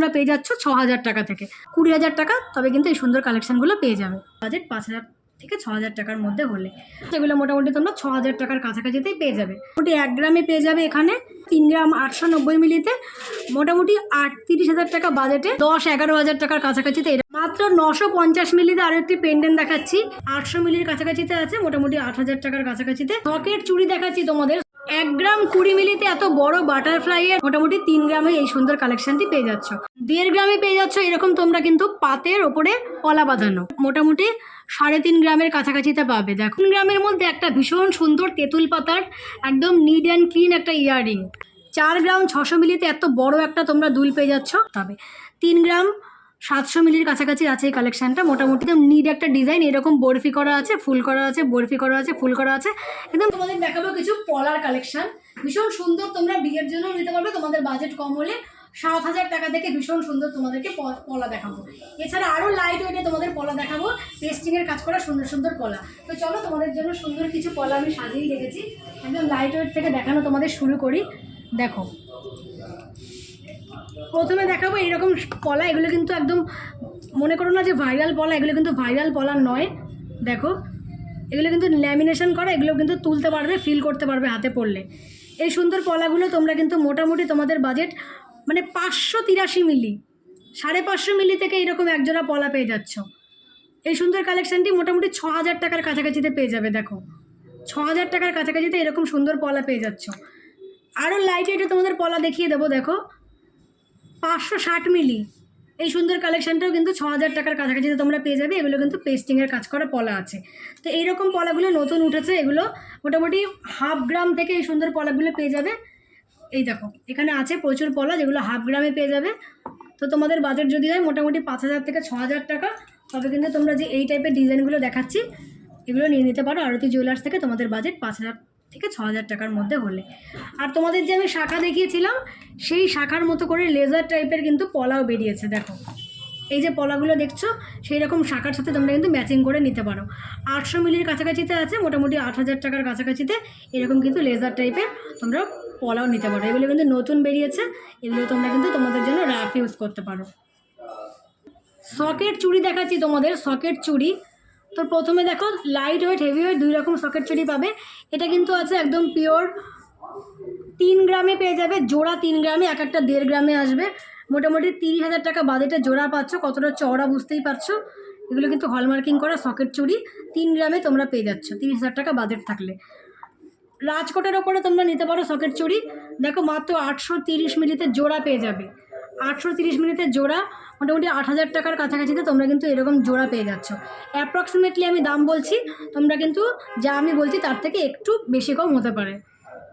তোমরা পেয়ে যাচ্ছ 6,000 টাকা থেকে 20,000 টাকা, তবে কিন্তু এই সুন্দর কালেকশানগুলো পেয়ে যাবে। বাজেট 5,000 থেকে 6,000 টাকার মধ্যে হলে সেগুলো মোটামুটি তোমরা 6,000 টাকার কাছাকাছিতেই পেয়ে যাবে। মোটামুটি 1 গ্রামে পেয়ে যাবে এখানে 3 গ্রাম 890 মিলিতে মোটামুটি 38,000 টাকা বাজেটে 10-11,000 টাকার কাছাকাছিতে। মাত্র 950 মিলিতে আরও একটি পেন্ডেন্ট দেখাচ্ছি, 800 মিলির কাছাকাছিতে আছে, মোটামুটি 8,000 টাকার কাছাকাছিতে। সকেট চুড়ি দেখাচ্ছি তোমাদের 1 গ্রাম 20 মিলিতে এত বড় বাটারফ্লাইয়ের মোটামুটি 3 গ্রামে এই সুন্দর কালেকশনটি পেয়ে যাচ্ছ। 1.5 গ্রামে পেয়ে যাচ্ছ এরকম তোমরা কিন্তু পাতের ওপরে পলা বাঁধানো, মোটামুটি 3.5 গ্রামের কাছাকাছিতে পাবে। দেখো 3 গ্রামের মধ্যে একটা ভীষণ সুন্দর তেঁতুল পাতার একদম নিট অ্যান্ড ক্লিন একটা ইয়াররিং। 4 গ্রাম 600 মিলিতে এত বড় একটা তোমরা দুল পেয়ে যাচ্ছ। তবে 3 গ্রাম 700 মিলির কাছাকাছি আছে এই কালেকশানটা, মোটামুটি একদম নিড একটা ডিজাইন, এরকম বরফি করা আছে, ফুল করা আছে, বরফি করা আছে, ফুল করা আছে। একদম তোমাদের দেখাবো কিছু পলার কালেকশান, ভীষণ সুন্দর, তোমরা বিয়ের জন্য নিতে পারবে। তোমাদের বাজেট কম হলে 7,000 টাকা থেকে ভীষণ সুন্দর তোমাদেরকে পলা দেখাবো। এছাড়া আরও লাইট ওয়েটে তোমাদের পলা দেখাবো, পেস্টিংয়ের কাজ করা সুন্দর সুন্দর পলা। তো চলো তোমাদের জন্য সুন্দর কিছু পলা আমি সাজিয়ে রেখেছি, একদম লাইট ওয়েট থেকে দেখানো তোমাদের শুরু করি। দেখো প্রথমে দেখাবো এইরকম পলা, এগুলো কিন্তু একদম মনে করো না যে ভাইরাল পলা, এগুলো কিন্তু ভাইরাল পলা নয়। দেখো এগুলো কিন্তু ল্যামিনেশন করা, এগুলো কিন্তু তুলতে পারবে, ফিল করতে পারবে হাতে পড়লে। এই সুন্দর পলাগুলো তোমরা কিন্তু মোটামুটি তোমাদের বাজেট মানে 583 মিলি, 550 মিলি থেকে এরকম একজোড়া পলা পেয়ে যাচ্ছ। এই সুন্দর কালেকশানটি মোটামুটি 6,000 টাকার কাছাকাছিতে পেয়ে যাবে। দেখো 6,000 টাকার কাছাকাছিতে এরকম সুন্দর পলা পেয়ে যাচ্ছ। আরও লাইট ওয়েটে তোমাদের পলা দেখিয়ে দেবো। দেখো 560 মিলি, এই সুন্দর কালেকশানটাও কিন্তু 6,000 টাকার কাছাকাছিতে তোমরা পেয়ে যাবে। এগুলো কিন্তু পেস্টিংয়ের কাজ করা পলা আছে। তো এইরকম পলাগুলো নতুন উঠেছে, এগুলো মোটামুটি 1/2 গ্রাম থেকে এই সুন্দর পলাগুলো পেয়ে যাবে। এই দেখো এখানে আছে প্রচুর পলা, যেগুলো 1/2 গ্রামে পেয়ে যাবে। তো তোমাদের বাজেট যদি হয় মোটামুটি 5,000 থেকে 6,000 টাকা, তবে কিন্তু তোমরা যে এই টাইপের ডিজাইনগুলো দেখাচ্ছি এগুলো নিয়ে নিতে পারো আরতি জুয়েলার্স থেকে। তোমাদের বাজেট 5,000 থেকে 6,000 টাকার মধ্যে হলে। আর তোমাদের যে আমি শাখা দেখিয়েছিলাম সেই শাখার মতো করে লেজার টাইপের কিন্তু পলাও বেরিয়েছে। দেখো এই যে পলাগুলো দেখছো সেই রকম শাখার সাথে তোমরা কিন্তু ম্যাচিং করে নিতে পারো। 800 মিলির কাছাকাছিতে আছে, মোটামুটি 8,000 টাকার কাছাকাছিতে এরকম কিন্তু লেজার টাইপের তোমরা পলাও নিতে পারো। এগুলো কিন্তু নতুন বেরিয়েছে, এগুলো তোমরা কিন্তু তোমাদের জন্য র্যাপ ইউজ করতে পারো। সকেট চুড়ি দেখাচ্ছি তোমাদের, সকেট চুড়ি। তো প্রথমে দেখো লাইট ওয়েট হেভি ওয়েট 2 রকম সকেট চুড়ি পাবে। এটা কিন্তু আছে একদম পিওর 3 গ্রামে পেয়ে যাবে, জোড়া 3 গ্রামে, এক একটা 1.5 গ্রামে আসবে। মোটামুটি 30,000 টাকা বাজেটে জোড়া পাচ্ছ, কতটা চওড়া বুঝতেই পারছো। এগুলো কিন্তু হলমার্কিং করা সকেট চুড়ি 3 গ্রামে তোমরা পেয়ে যাচ্ছ 30,000 টাকা বাজেট থাকলে। রাজকোটের ওপরে তোমরা নিতে পারো সকেট চুড়ি। দেখো মাত্র 830 মিলিতে জোড়া পেয়ে যাবে, 830 মিলিতে জোড়া, মোটামুটি 8,000 টাকার কাছাকাছিতে তোমরা কিন্তু এরকম জোড়া পেয়ে যাচ্ছ। অ্যাপ্রক্সিমেটলি আমি দাম বলছি, তোমরা কিন্তু যা আমি বলছি তার থেকে একটু বেশি কম হতে পারে।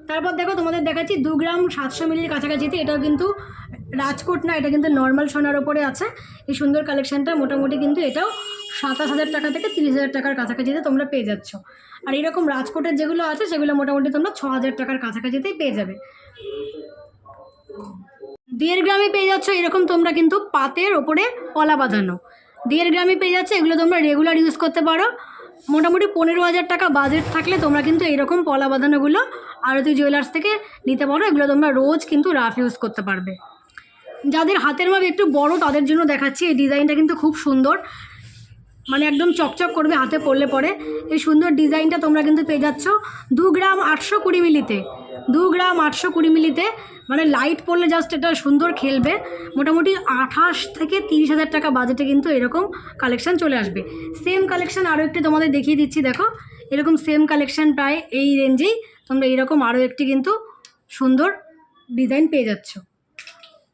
তারপর দেখো তোমাদের দেখাচ্ছি 2 গ্রাম 700 মিলির কাছাকাছিতে, এটাও কিন্তু রাজকোট না, এটা কিন্তু নর্মাল সোনার ওপরে আছে। এই সুন্দর কালেকশানটা মোটামুটি কিন্তু এটাও 27,000 টাকা থেকে 30,000 টাকার কাছাকাছিতে তোমরা পেয়ে যাচ্ছ। আর এরকম রাজকোটের যেগুলো আছে সেগুলো মোটামুটি তোমরা 6,000 টাকার কাছাকাছিতেই পেয়ে যাবে। 1.5 গ্রামে পেয়ে যাচ্ছ এরকম তোমরা কিন্তু পাতের ওপরে পলা বাঁধানো, 1.5 গ্রামে পেয়ে যাচ্ছে। এগুলো তোমরা রেগুলার ইউজ করতে পারো। মোটামুটি 15,000 টাকা বাজেট থাকলে তোমরা কিন্তু এরকম পলা বাঁধানোগুলো আরতি জুয়েলার্স থেকে নিতে পারো। এগুলো তোমরা রোজ কিন্তু রাফ ইউজ করতে পারবে। যাদের হাতের মাপ একটু বড় তাদের জন্য দেখাচ্ছি, এই ডিজাইনটা কিন্তু খুব সুন্দর, মানে একদম চকচক করবে হাতে পরলে পরে। এই সুন্দর ডিজাইনটা তোমরা কিন্তু পেয়ে যাচ্ছ 2 গ্রাম 820 মিলিতে, 2 গ্রাম 820 মিলিতে, মানে লাইট পড়লে জাস্ট এটা সুন্দর খেলবে। মোটামুটি 28 থেকে 30,000 টাকা বাজেটে কিন্তু এরকম কালেকশান চলে আসবে। সেম কালেকশান আরও একটি তোমাদের দেখিয়ে দিচ্ছি। দেখো এরকম সেম কালেকশান প্রায় এই রেঞ্জেই তোমরা এরকম আরও একটি কিন্তু সুন্দর ডিজাইন পেয়ে যাচ্ছ।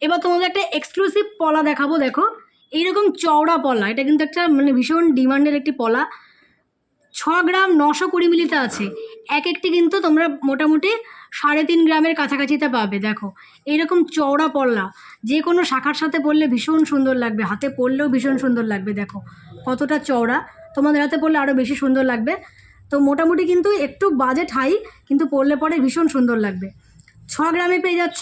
এবার তোমাদের একটা এক্সক্লুসিভ পলা দেখাবো। দেখো এইরকম চওড়া পলা, এটা কিন্তু একটা মানে ভীষণ ডিমান্ডের একটি পলা। 6 গ্রাম 920 মিলিতে আছে, এক একটি কিন্তু তোমরা মোটামুটি 3.5 গ্রামের কাছাকাছিতে পাবে। দেখো এইরকম চওড়া পলা, যে কোনো শাখার সাথে পরলে ভীষণ সুন্দর লাগবে, হাতে পরলেও ভীষণ সুন্দর লাগবে। দেখো কতটা চওড়া, তোমাদের হাতে পরলে আরও বেশি সুন্দর লাগবে। তো মোটামুটি কিন্তু একটু বাজেট হাই, কিন্তু পরলে পরে ভীষণ সুন্দর লাগবে। 6 গ্রামে পেয়ে যাচ্ছ,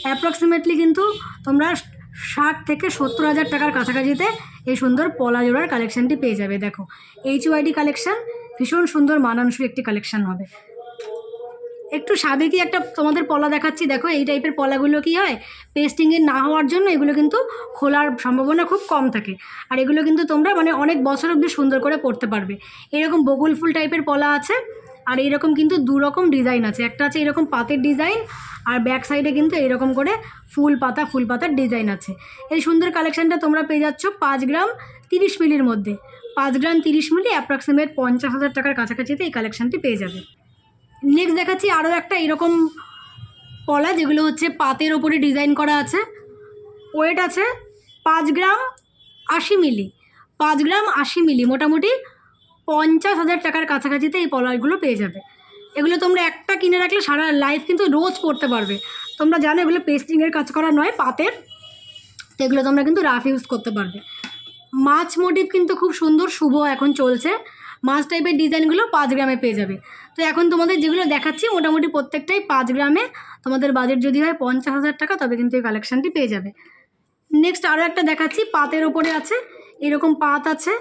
অ্যাপ্রক্সিমেটলি কিন্তু তোমরা 60 থেকে 70,000 টাকার কাছাকাছিতে এই সুন্দর পলা জোড়ার কালেকশানটি পেয়ে যাবে। দেখো HYD কালেকশান, ভীষণ সুন্দর মানানসই একটি কালেকশান হবে। একটু সাবেকি একটা তোমাদের পলা দেখাচ্ছি। দেখো এই টাইপের পলাগুলো কি হয়, পেস্টিংয়ের না হওয়ার জন্য এগুলো কিন্তু খোলার সম্ভাবনা খুব কম থাকে। আর এগুলো কিন্তু তোমরা মানে অনেক বছর অবধি সুন্দর করে পরতে পারবে। এরকম বকুল ফুল টাইপের পলা আছে, আর এইরকম কিন্তু দু রকম ডিজাইন আছে। একটা আছে এরকম পাতের ডিজাইন, আর ব্যাক সাইডে কিন্তু এইরকম করে ফুল পাতার ডিজাইন আছে। এই সুন্দর কালেকশানটা তোমরা পেয়ে যাচ্ছ 5 গ্রাম 30 মিলির মধ্যে। 5 গ্রাম 30 মিলি অ্যাপ্রক্সিমেট 50,000 টাকার কাছাকাছিতে এই কালেকশানটি পেয়ে যাবে। নেক্সট দেখাচ্ছি আরও একটা এরকম পলা, যেগুলো হচ্ছে পাতের ওপরে ডিজাইন করা আছে। ওয়েট আছে 5 গ্রাম 80 মিলি। 5 গ্রাম 80 মিলি মোটামুটি 50,000 টাকার কাছাকাছিতে এই পলাগুলো পেয়ে যাবে। এগুলো তোমরা একটা কিনে রাখলে সারা লাইফ কিন্তু রোজ পরতে পারবে। তোমরা জানো এগুলো পেস্টিংয়ের কাজ করা নয়, পাতের, তো এগুলো তোমরা কিন্তু রাফ ইউজ করতে পারবে। মাছ মোটিভ কিন্তু খুব সুন্দর শুভ এখন চলছে। মাছ টাইপের ডিজাইনগুলো 5 গ্রামে পেয়ে যাবে। তো এখন তোমাদের যেগুলো দেখাচ্ছি মোটামুটি প্রত্যেকটাই 5 গ্রামে। তোমাদের বাজেট যদি হয় 50,000 টাকা তবে কিন্তু এই কালেকশানটি পেয়ে যাবে। নেক্সট আরও একটা দেখাচ্ছি, পাতের ওপরে আছে, এরকম পাত আছে।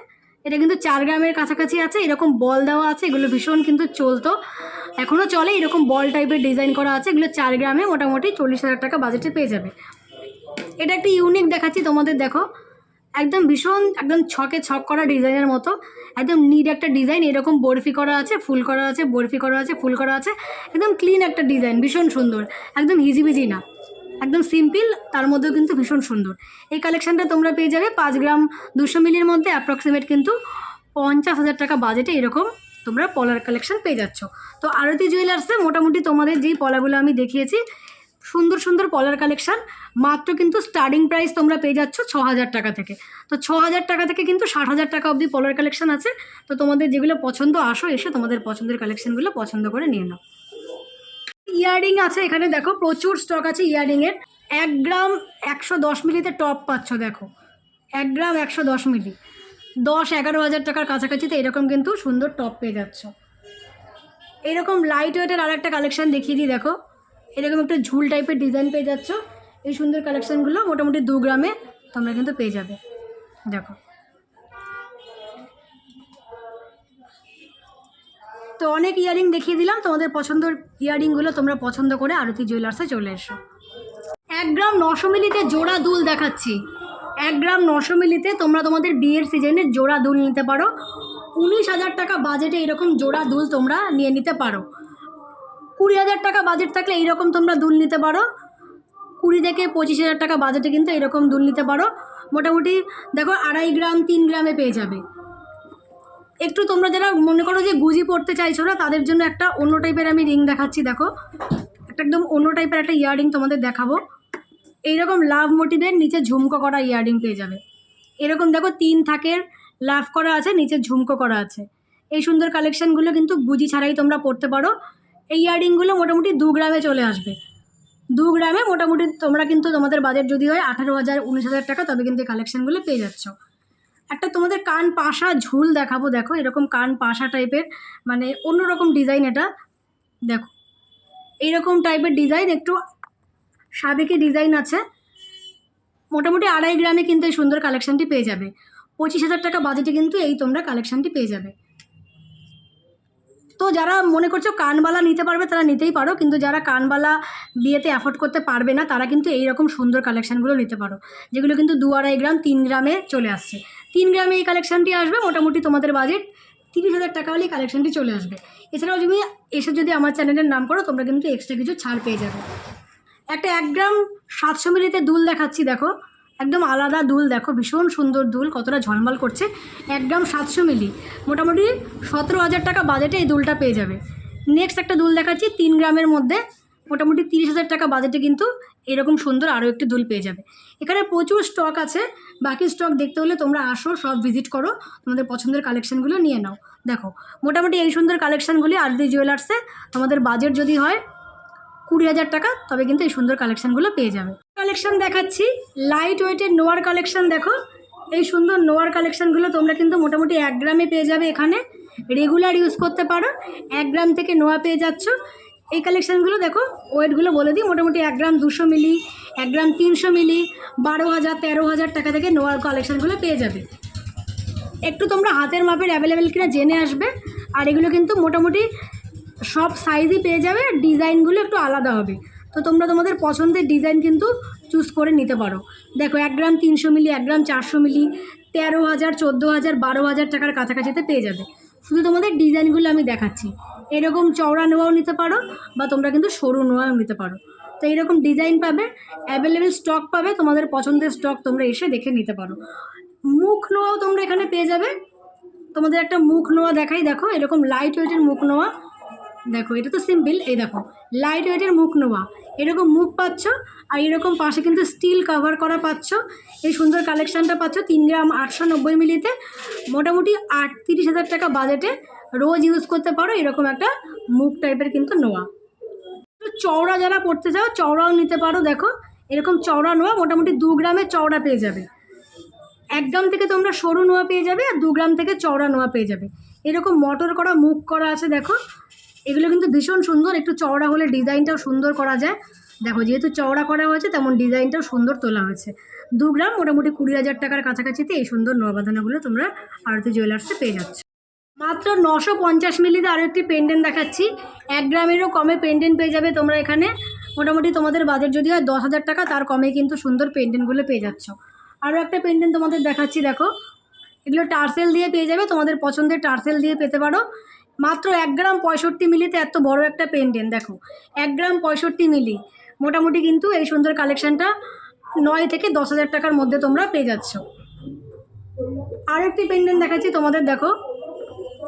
এটা কিন্তু 4 গ্রামের কাছাকাছি আছে। এরকম বল দেওয়া আছে, এগুলো ভীষণ কিন্তু চলতো, এখনও চলে। এরকম বল টাইপের ডিজাইন করা আছে, এগুলো 4 গ্রামে মোটামুটি 40,000 টাকা বাজেটে পেয়ে যাবে। এটা একটা ইউনিক দেখাচ্ছি তোমাদের। দেখো একদম ভীষণ একদম ছকে ছক করা ডিজাইনের মতো, একদম নিট একটা ডিজাইন। এরকম বরফি করা আছে, ফুল করা আছে, বরফি করা আছে, ফুল করা আছে, একদম ক্লিন একটা ডিজাইন, ভীষণ সুন্দর, একদম হিজিবিজি না, একদম সিম্পল, তার মধ্যেও কিন্তু ভীষণ সুন্দর। এই কালেকশানটা তোমরা পেয়ে যাবে 5 গ্রাম 200 মিলির মধ্যে অ্যাপ্রক্সিমেট কিন্তু 50,000 টাকা বাজেটে এরকম তোমরা পলার কালেকশান পেয়ে যাচ্ছ। তো আরতি জুয়েলার্সে মোটামুটি তোমাদের যেই পলাগুলো আমি দেখিয়েছি সুন্দর সুন্দর পলার কালেকশান মাত্র কিন্তু স্টার্টিং প্রাইস তোমরা পেয়ে যাচ্ছ 6,000 টাকা থেকে। তো 6,000 টাকা থেকে কিন্তু 60,000 টাকা অবধি পলার কালেকশান আছে। তো তোমাদের যেগুলো পছন্দ আসো, এসে তোমাদের পছন্দের কালেকশানগুলো পছন্দ করে নিয়ে নাও। ইয়াররিং আছে এখানে, দেখো প্রচুর স্টক আছে ইয়াররিংয়ের। 1 গ্রাম 110 মিলিতে টপ পাচ্ছ। দেখো 1 গ্রাম 110 মিলি 10-11,000 টাকার কাছাকাছিতে এরকম কিন্তু সুন্দর টপ পেয়ে যাচ্ছ। এরকম লাইট ওয়েটের আর একটা কালেকশান দেখিয়ে দিই। দেখো এরকম একটা ঝুল টাইপের ডিজাইন পেয়ে যাচ্ছ। এই সুন্দর কালেকশানগুলো মোটামুটি 2 গ্রামে তোমরা কিন্তু পেয়ে যাবে। দেখো তো অনেক ইয়ারিং দেখিয়ে দিলাম, তোমাদের পছন্দের ইয়ারিংগুলো তোমরা পছন্দ করে আরতি জুয়েলার্সে চলে এসো। 1 গ্রাম 900 মিলিতে জোড়া দুল দেখাচ্ছি। 1 গ্রাম 900 মিলিতে তোমরা তোমাদের বিয়ের সিজনে জোড়া দুল নিতে পারো। 19,000 টাকা বাজেটে এরকম জোড়া দুল তোমরা নিয়ে নিতে পারো। 20,000 টাকা বাজেট থাকলে এইরকম তোমরা দুল নিতে পারো। 20 থেকে 25,000 টাকা বাজেটে কিন্তু এরকম দুল নিতে পারো। মোটামুটি দেখো 2.5 গ্রাম 3 গ্রামে পেয়ে যাবে। একটু তোমরা যারা মনে করো যে গুজি পড়তে চাইছো না, তাদের জন্য একটা অন্য টাইপের আমি রিং দেখাচ্ছি। দেখো একটা একদম অন্য টাইপের একটা ইয়াররিং তোমাদের দেখাবো। এইরকম লাভ মোটিভের নিচে ঝুমকো করা ইয়াররিং পেয়ে যাবে। এরকম দেখো 3 থাকের লাভ করা আছে, নিচে ঝুমকো করা আছে। এই সুন্দর কালেকশানগুলো কিন্তু গুজি ছাড়াই তোমরা পড়তে পারো। এই ইয়াররিংগুলো মোটামুটি 2 গ্রামে চলে আসবে। 2 গ্রামে মোটামুটি তোমরা কিন্তু তোমাদের বাজেট যদি হয় 18,000 19,000 টাকা তবে কিন্তু এই কালেকশানগুলো পেয়ে যাচ্ছ। একটা তোমাদের কান পাশা ঝুল দেখাবো। দেখো এরকম কান পাশা টাইপের, মানে অন্যরকম ডিজাইন। এটা দেখো এইরকম টাইপের ডিজাইন, একটু সাবেকি ডিজাইন আছে। মোটামুটি 2.5 গ্রামে কিন্তু এই সুন্দর কালেকশানটি পেয়ে যাবে। 25,000 টাকা বাজেটে কিন্তু এই তোমরা কালেকশানটি পেয়ে যাবে। তো যারা মনে করছো কানবালা নিতে পারবে তারা নিতেই পারো, কিন্তু যারা কানবালা বিয়েতে অ্যাফোর্ড করতে পারবে না তারা কিন্তু এইরকম সুন্দর কালেকশানগুলো নিতে পারো, যেগুলো কিন্তু 2-2.5 গ্রাম 3 গ্রামে চলে আসছে। 3 গ্রামে এই কালেকশানটি আসবে। মোটামুটি তোমাদের বাজেট 30,000 টাকা হলেই কালেকশানটি চলে আসবে। এছাড়াও তুমি এসে যদি আমার চ্যানেলের নাম করো তোমরা কিন্তু এক্সট্রা কিছু ছাড় পেয়ে যাবে। একটা 1 গ্রাম 700 মিলিতে দুল দেখাচ্ছি। দেখো একদম আলাদা দুল, দেখো ভীষণ সুন্দর দুল, কতটা ঝলমল করছে। 1 গ্রাম 700 মিলি মোটামুটি 17,000 টাকা বাজেটে এই দুলটা পেয়ে যাবে। নেক্সট একটা দুল দেখাচ্ছি 3 গ্রামের মধ্যে, মোটামুটি 30,000 টাকা বাজেটে কিন্তু এরকম সুন্দর আরও একটি দুল পেয়ে যাবে। এখানে প্রচুর স্টক আছে, বাকি স্টক দেখতে হলে তোমরা আসো, সব ভিজিট করো, তোমাদের পছন্দের কালেকশানগুলো নিয়ে নাও। দেখো মোটামুটি এই সুন্দর কালেকশানগুলি আরতি জুয়েলার্সে তোমাদের বাজেট যদি হয় 20,000 টাকা তবে কিন্তু এই সুন্দর কালেকশানগুলো পেয়ে যাবে। কালেকশান দেখাচ্ছি লাইট ওয়েটের নোয়ার কালেকশান। দেখো এই সুন্দর নোয়ার কালেকশানগুলো তোমরা কিন্তু মোটামুটি 1 গ্রামে পেয়ে যাবে। এখানে রেগুলার ইউজ করতে পারো, 1 গ্রাম থেকে নোয়া পেয়ে যাচ্ছ। এই কালেকশানগুলো দেখো ওয়েটগুলো বলে দিই, মোটামুটি 1 গ্রাম 200 মিলি, 1 গ্রাম 300 মিলি, 12,000 13,000 টাকা থেকে নোয়ার কালেকশানগুলো পেয়ে যাবে। একটু তোমরা হাতের মাপের অ্যাভেলেবেল কিনা জেনে আসবে। আর এগুলো কিন্তু মোটামুটি সব সাইজই পেয়ে যাবে, আর ডিজাইনগুলো একটু আলাদা হবে। তো তোমরা তোমাদের পছন্দের ডিজাইন কিন্তু চুজ করে নিতে পারো। দেখো 1 গ্রাম 300 মিলি, 1 গ্রাম 400 মিলি 13,000, 14,000, 12,000 টাকার কাছাকাছিতে পেয়ে যাবে। শুধু তোমাদের ডিজাইনগুলো আমি দেখাচ্ছি। এরকম চওড়া নোয়াও নিতে পারো বা তোমরা কিন্তু সরু নোয়াও নিতে পারো। তো এইরকম ডিজাইন পাবে, অ্যাভেলেবেল স্টক পাবে, তোমাদের পছন্দের স্টক তোমরা এসে দেখে নিতে পারো। মুখ নোয়াও তোমরা এখানে পেয়ে যাবে। তোমাদের একটা মুখ নোয়া দেখাই, দেখো এরকম লাইট ওয়েটের মুখ নোয়া। দেখো এটা তো সিম্পল, এই দেখো লাইট ওয়েটের মুখ নোয়া, এরকম মুখ পাচ্ছ, আর এরকম পাশে কিন্তু স্টিল কভার করা পাচ্ছ। এই সুন্দর কালেকশানটা পাচ্ছ 3 গ্রাম 890 মিলিতে, মোটামুটি 38,000 টাকা বাজেটে রোজ ইউজ করতে পারো এরকম একটা মুখ টাইপের কিন্তু নোয়া। চওড়া যারা পড়তে চাও চওড়াও নিতে পারো। দেখো এরকম চওড়া নোয়া মোটামুটি 2 গ্রামের চওড়া পেয়ে যাবে। 1 গ্রাম থেকে তোমরা সরু নোয়া পেয়ে যাবে, আর 2 গ্রাম থেকে চওড়া নোয়া পেয়ে যাবে। এরকম মটর করা মুখ করা আছে, দেখো এগুলো কিন্তু ভীষণ সুন্দর। একটু চওড়া হলে ডিজাইনটাও সুন্দর করা যায়। দেখো যেহেতু চওড়া করা হয়েছে তেমন ডিজাইনটাও সুন্দর তোলা হয়েছে। 2 গ্রাম মোটামুটি 20,000 টাকার কাছাকাছিতে এই সুন্দর নোয়া বাঁধানোগুলো তোমরা আরতি জুয়েলার্সে পেয়ে যাচ্ছ। মাত্র 950 মিলিতে আরও একটি পেন্ডেন্ট দেখাচ্ছি। 1 গ্রামেরও কমে পেন্ডেন্ট পেয়ে যাবে তোমরা এখানে। মোটামুটি তোমাদের বাজেট যদি হয় 10,000 টাকা, তার কমে কিন্তু সুন্দর পেন্ডেন্টগুলো পেয়ে যাচ্ছ। আরও একটা পেন্ডেন্ট তোমাদের দেখাচ্ছি, দেখো এগুলো টার্সেল দিয়ে পেয়ে যাবে, তোমাদের পছন্দের টার্সেল দিয়ে পেতে পারো। মাত্র 1 গ্রাম 65 মিলিতে এত বড় একটা পেন্ডেন্ট, দেখো 1 গ্রাম 65 মিলি, মোটামুটি কিন্তু এই সুন্দর কালেকশানটা 9 থেকে 10,000 টাকার মধ্যে তোমরা পেয়ে যাচ্ছ। আরেকটি পেন্ডেন্ট দেখাচ্ছি তোমাদের, দেখো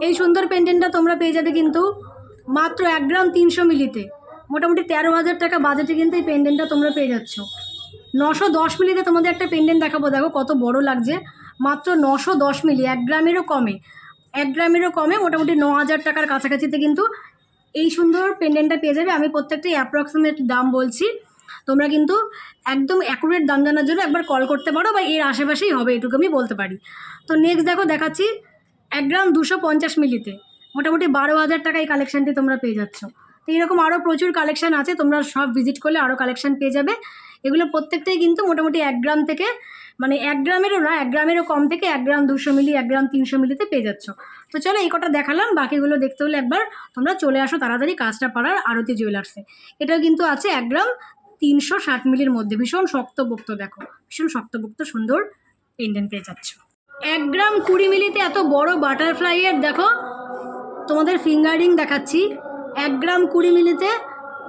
এই সুন্দর পেন্ডেন্টটা তোমরা পেয়ে যাবে কিন্তু মাত্র 1 গ্রাম 300 মিলিতে, মোটামুটি 13,000 টাকা বাজেটে কিন্তু এই পেন্ডেন্টটা তোমরা পেয়ে যাচ্ছ। 910 মিলিতে তোমাদের একটা পেন্ডেন্ট দেখাবো, দেখো কত বড় লাগছে। মাত্র 910 মিলি, 1 গ্রামেরও কমে, 1 গ্রামেরও কমে, মোটামুটি 9,000 টাকার কাছাকাছিতে কিন্তু এই সুন্দর পেন্ডেন্টটা পেয়ে যাবে। আমি প্রত্যেকটাই অ্যাপ্রক্সিমেট দাম বলছি, তোমরা কিন্তু একদম অ্যাকুরেট দাম জানার জন্য একবার কল করতে পারো, বা এর আশেপাশেই হবে এটুকু আমি বলতে পারি। তো নেক্সট দেখো দেখাচ্ছি 1 গ্রাম 250 মিলিতে, মোটামুটি 12,000 টাকা এই কালেকশানটি তোমরা পেয়ে যাচ্ছ। তো এইরকম আরও প্রচুর কালেকশান আছে, তোমরা সব ভিজিট করলে আরও কালেকশান পেয়ে যাবে। এগুলো প্রত্যেকটাই কিন্তু মোটামুটি 1 গ্রাম থেকে, মানে 1 গ্রামেরও না, 1 গ্রামেরও কম থেকে 1 গ্রাম 200 মিলি, 1 গ্রাম 300 মিলিতে পেয়ে যাচ্ছ। তো চলো এই কটা দেখালাম, বাকিগুলো দেখতে হলে একবার তোমরা চলে আসো তাড়াতাড়ি কাঁচরাপাড়ার আরতি জুয়েলার্সে। এটাও কিন্তু আছে 1 গ্রাম 360 মিলির মধ্যে, ভীষণ শক্তপোক্ত, দেখো ভীষণ শক্তপোক্ত সুন্দর পেন্ডেন্ট পেয়ে যাচ্ছ। 1 গ্রাম 20 মিলিতে এত বড় বাটারফ্লাইয়ের, দেখো তোমাদের ফিঙ্গারিং দেখাচ্ছি। 1 গ্রাম 20 মিলিতে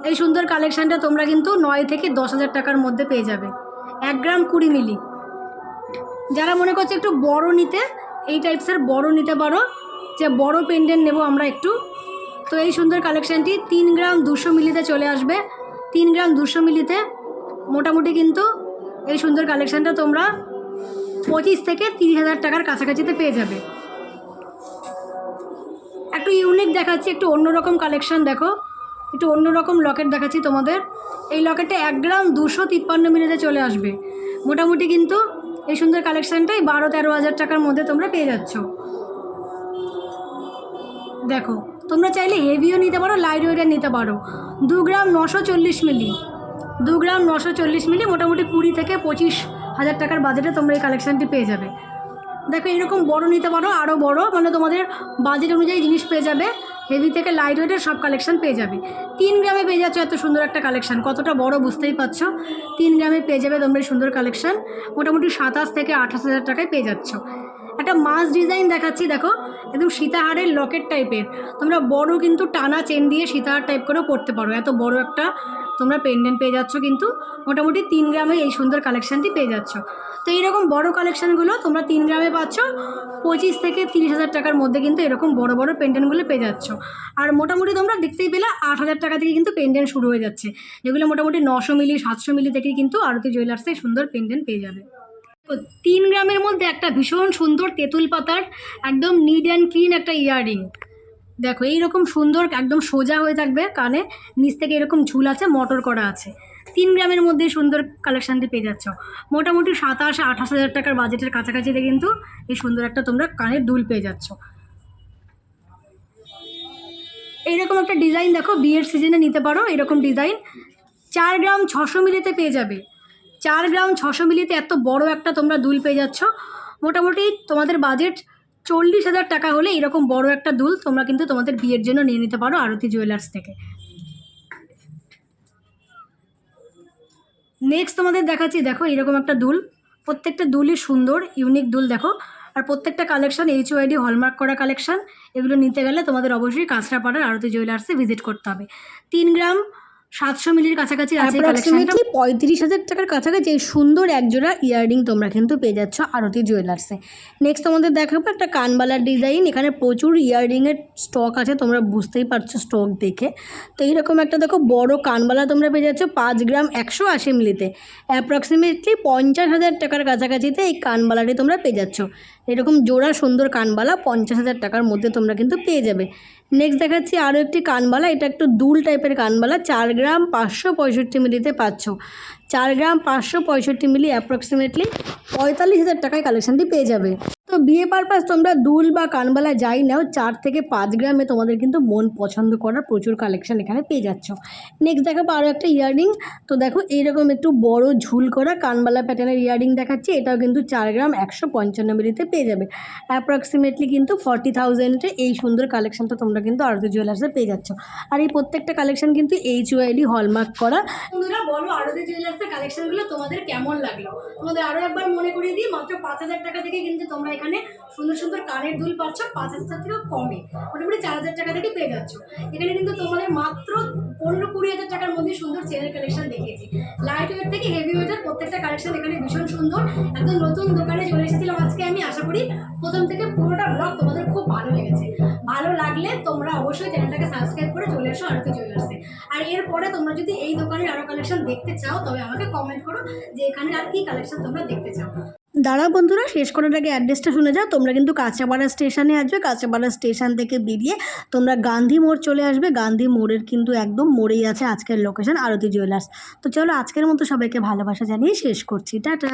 এই সুন্দর কালেকশানটা তোমরা কিন্তু 9 থেকে 10,000 টাকার মধ্যে পেয়ে যাবে। 1 গ্রাম 20 মিলি, যারা মনে করছে একটু বড় নিতে, এই টাইপসের বড় নিতে পারো, যে বড় পেন্ডেন্ট নেব আমরা একটু, তো এই সুন্দর কালেকশানটি 3 গ্রাম 200 মিলিতে চলে আসবে। 3 গ্রাম 200 মিলিতে মোটামুটি কিন্তু এই সুন্দর কালেকশানটা তোমরা 25 থেকে 30,000 টাকার কাছাকাছিতে পেয়ে যাবে। একটু ইউনিক দেখাচ্ছি, একটু অন্যরকম কালেকশান, দেখো একটু অন্যরকম লকেট দেখাচ্ছি তোমাদের। এই লকেটটা 1 গ্রাম 253 মিলিতে চলে আসবে। মোটামুটি কিন্তু এই সুন্দর কালেকশানটাই 12-13,000 টাকার মধ্যে তোমরা পেয়ে যাচ্ছ। দেখো তোমরা চাইলে হেভিও নিতে পারো, লাইট ওয়েটের নিতে পারো। 2 গ্রাম 940 মিলি, 2 গ্রাম 940 মিলি, মোটামুটি 20 থেকে 25,000 টাকার বাজেটে তোমরা এই কালেকশানটি পেয়ে যাবে। দেখো এরকম বড় নিতে পারো, আরও বড়, মানে তোমাদের বাজেট অনুযায়ী জিনিস পেয়ে যাবে। হেভি থেকে লাইট ওয়েটের সব কালেকশান পেয়ে যাবে। 3 গ্রামে পেয়ে যাচ্ছ এত সুন্দর একটা কালেকশান, কতটা বড় বুঝতেই পারছ। 3 গ্রামে পেয়ে যাবে তোমরা এই সুন্দর কালেকশান, মোটামুটি 27 থেকে 28,000 টাকায় পেয়ে যাচ্ছ। একটা মাছ ডিজাইন দেখাচ্ছি, দেখো একদম সীতাহারের লকেট টাইপের, তোমরা বড় কিন্তু টানা চেন দিয়ে সীতাহার টাইপ করেও করতে পারো। এত বড় একটা তোমরা পেন্ডেন্ট পেয়ে যাচ্ছ কিন্তু মোটামুটি 3 গ্রামে এই সুন্দর কালেকশানটি পেয়ে যাচ্ছ। তো এইরকম বড় কালেকশানগুলো তোমরা 3 গ্রামে পাচ্ছ 25 থেকে 30,000 টাকার মধ্যে কিন্তু এরকম বড় বড় পেন্ডেন্টগুলো পেয়ে যাচ্ছ। আর মোটামুটি তোমরা দেখতেই পেলে 8,000 টাকা থেকে কিন্তু পেন্ডেন্ট শুরু হয়ে যাচ্ছে, যেগুলো মোটামুটি 900 মিলি 700 মিলি থেকেই কিন্তু আরতি জুয়েলার্সে সুন্দর পেন্ডেন্ট পেয়ে যাবে। 3 গ্রামের মধ্যে একটা ভীষণ সুন্দর তেঁতুল পাতার একদম নিড অ্যান্ড ক্লিন একটা ইয়াররিং, দেখো এইরকম সুন্দর একদম সোজা হয়ে থাকবে, কানে নিচ থেকে এরকম ঝুল আছে, মটর করা আছে। 3 গ্রামের মধ্যে সুন্দর কালেকশানটি পেয়ে যাচ্ছ। মোটামুটি 27-28,000 টাকার বাজেটের কাছাকাছিতে কিন্তু এই সুন্দর একটা তোমরা কানের দুল পেয়ে যাচ্ছ। এইরকম একটা ডিজাইন দেখো বিয়ের সিজনে নিতে পারো, এরকম ডিজাইন 4 গ্রাম 600 মিলিতে পেয়ে যাবে। 4 গ্রাম 600 মিলিতে এত বড় একটা তোমরা দুল পেয়ে যাচ্ছ। মোটামুটি তোমাদের বাজেট 40,000 টাকা হলে এরকম বড় একটা দুল তোমরা কিন্তু তোমাদের বিয়ের জন্য নিয়ে নিতে পারো আরতি জুয়েলার্স থেকে। নেক্সট তোমাদের দেখাচ্ছি, দেখো এরকম একটা দুল, প্রত্যেকটা দুলই সুন্দর ইউনিক দুল দেখো। আর প্রত্যেকটা কালেকশন HOID হলমার্ক করা কালেকশন। এগুলো নিতে গেলে তোমাদের অবশ্যই কাঁচরাপাড়ার আরতি জুয়েলার্সে ভিজিট করতে হবে। 3 গ্রাম 700 মিলির কাছাকাছি আছে কালেকশনটা। 35,000 টাকার কাছাকাছি এই সুন্দর একজোড়া ইয়াররিং তোমরা কিন্তু পেয়ে যাচ্ছ আরতি জুয়েলার্সে। নেক্সট তোমাদের দেখাবো একটা কানবালার ডিজাইন। এখানে প্রচুর ইয়াররিংয়ের স্টক আছে, তোমরা বুঝতেই পারছো স্টক দেখে। তো এইরকম একটা দেখো বড় কানবালা তোমরা পেয়ে যাচ্ছ 5 গ্রাম 180 মিলিতে, অ্যাপ্রক্সিমেটলি 50,000 টাকার কাছাকাছিতে এই কানবালাটি তোমরা পেয়ে যাচ্ছ। এরকম জোড়া সুন্দর কানবালা 50,000 টাকার মধ্যে তোমরা কিন্তু পেয়ে যাবে। নেক্সট দেখাচ্ছি আরও একটি কানবালা, এটা একটু দুল টাইপের কানবালা, 4 গ্রাম 565 মিলিতে পাচ্ছ। 4 গ্রাম 565 মিলি অ্যাপ্রক্সিমেটলি 45,000 টাকায় কালেকশানটি পেয়ে যাবে। তো বিয়ে পারপাস তোমরা দুল বা কানবালা যাই নাও, 4 থেকে 5 গ্রামে তোমাদের কিন্তু মন পছন্দ করার প্রচুর কালেকশান এখানে পেয়ে যাচ্ছ। নেক্সট দেখাবো আরও একটা ইয়াররিং। তো দেখো এইরকম একটু বড় ঝুল করা কানবালা প্যাটার্নের ইয়াররিং দেখাচ্ছি, এটাও কিন্তু 4 গ্রাম 155 মিলিতে পেয়ে যাবে। অ্যাপ্রক্সিমেটলি কিন্তু 40,000-এ এই সুন্দর কালেকশানটা তোমরা কিন্তু আরতি জুয়েলার্সে পেয়ে যাচ্ছ। আর এই প্রত্যেকটা কালেকশান কিন্তু HOID হলমার্ক করা। বন্ধুরা বলো আরতি জুয়েলার্সের কালেকশানগুলো তোমাদের কেমন লাগলো? তোমাদের আরও একবার মনে করিয়ে দিই, মাত্র 5,000 টাকা থেকে কিন্তু তোমরা এখানে সুন্দর সুন্দর কানের দুল পাচ্ছ 5,000 থেকে কমে, মোটামুটি 4,000 টাকা থেকে পেয়ে যাচ্ছ। এখানে কিন্তু তোমাদের মাত্র 15-20,000 টাকার মধ্যে সুন্দর চেনের কালেকশন দেখিয়েছি। লাইট ওয়েট থেকে হেভি ওয়েটের প্রত্যেকটা কালেকশন এখানে ভীষণ সুন্দর। একদম নতুন দোকানে চলে এসেছিলাম আজকে আমি। আশা করি প্রথম থেকে পুরোটা ব্লগ তোমাদের খুব ভালো লেগেছে। ভালো লাগলে তোমরা অবশ্যই চ্যানেলটাকে সাবস্ক্রাইব করে চলে এসো আরতি জুয়েলার্সে। আর এরপরে তোমরা যদি এই দোকানের আরও কালেকশন দেখতে চাও তবে আমাকে কমেন্ট করো যে এখানে আর কি কালেকশন তোমরা দেখতে চাও। দাঁড়াও বন্ধুরা, শেষ করার আগে অ্যাড্রেসটা শুনে যাও। তোমরা কিন্তু কাঁচরাপাড়া স্টেশনে আসবে, কাঁচরাপাড়া স্টেশন থেকে বেরিয়ে তোমরা গান্ধী মোড় চলে আসবে। গান্ধী মোড়ের কিন্তু একদম মোড়েই আছে আজকের লোকেশন আরতি জুয়েলার্স। তো চলো আজকের মতো সবাইকে ভালোবাসা জানিয়ে শেষ করছি, টাটা।